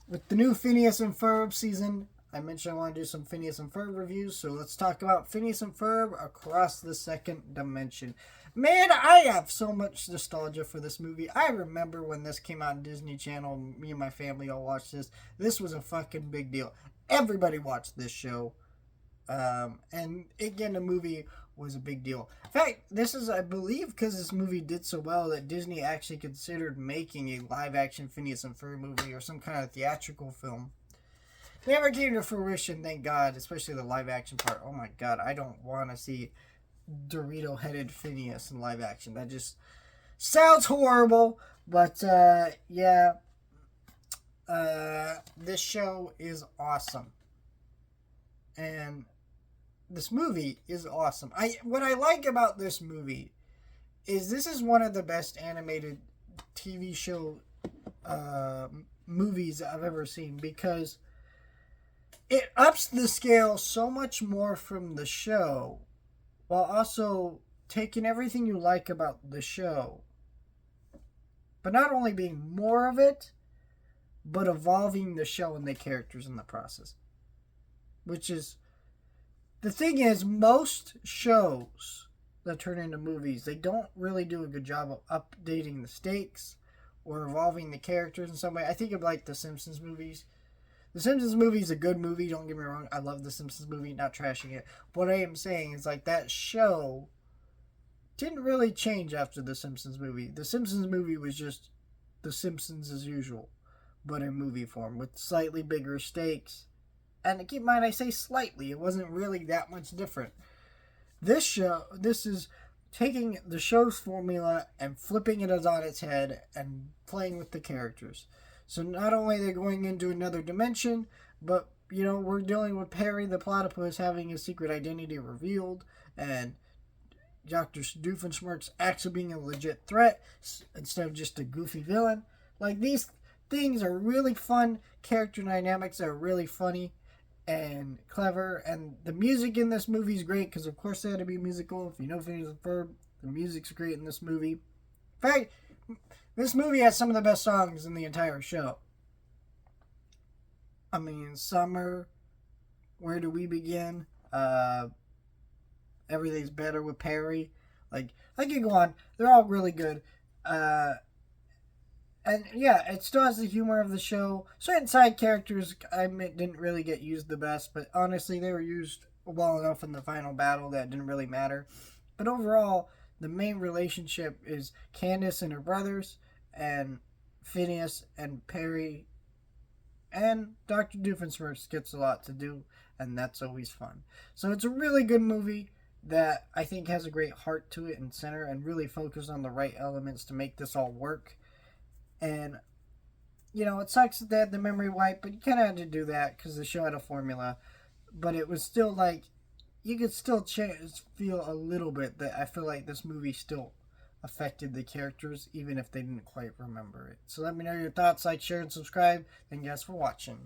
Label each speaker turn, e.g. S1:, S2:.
S1: with the new Phineas and Ferb season, I mentioned I want to do some Phineas and Ferb reviews, so let's talk about Phineas and Ferb Across the Second Dimension. Man, I have so much nostalgia for this movie. I remember when this came out on Disney Channel, me and my family all watched this. This was a fucking big deal. Everybody watched this show. And again, the movie was a big deal. In fact, this is, I believe, because this movie did so well that Disney actually considered making a live action Phineas and Ferb movie or some kind of theatrical film. They never came to fruition, thank God, especially the live action part. Oh my God, I don't want to see Dorito headed Phineas in live action. That just sounds horrible, but yeah, this show is awesome. And this movie is awesome. What I like about this movie is this is one of the best animated TV show movies I've ever seen because it ups the scale so much more from the show while also taking everything you like about the show, but not only being more of it, but evolving the show and the characters in the process. Which is the thing is, most shows that turn into movies, they don't really do a good job of updating the stakes or evolving the characters in some way. I think of like the Simpsons movies. The Simpsons movie is a good movie, don't get me wrong. I love the Simpsons movie, not trashing it. What I am saying is like that show didn't really change after the Simpsons movie. The Simpsons movie was just the Simpsons as usual, but in movie form with slightly bigger stakes. And keep in mind, I say slightly. It wasn't really that much different. This is taking the show's formula and flipping it on its head and playing with the characters. So not only are they going into another dimension, but, we're dealing with Perry the Platypus having his secret identity revealed, and Dr. Doofenshmirtz actually being a legit threat instead of just a goofy villain. Like, these things are really fun. Character dynamics are really funny and clever, and the music in this movie is great because of course they had to be musical. If you know Phineas and Ferb, the music's great in this movie. In fact, this movie has some of the best songs in the entire show. I mean, Summer, Where Do We Begin, Everything's Better with Perry. Like, I could go on. They're all really good. And yeah, it still has the humor of the show. Certain side characters, I admit, didn't really get used the best, but honestly, they were used well enough in the final battle that it didn't really matter. But overall, the main relationship is Candace and her brothers, and Phineas and Perry, and Dr. Doofenshmirtz gets a lot to do, and that's always fun. So it's a really good movie that I think has a great heart to it and center, and really focused on the right elements to make this all work. And, it sucks that they had the memory wipe, but you kind of had to do that because the show had a formula. But it was still like, you could still feel a little bit that I feel like this movie still affected the characters, even if they didn't quite remember it. So let me know your thoughts, like, share, and subscribe. Thank you guys for watching.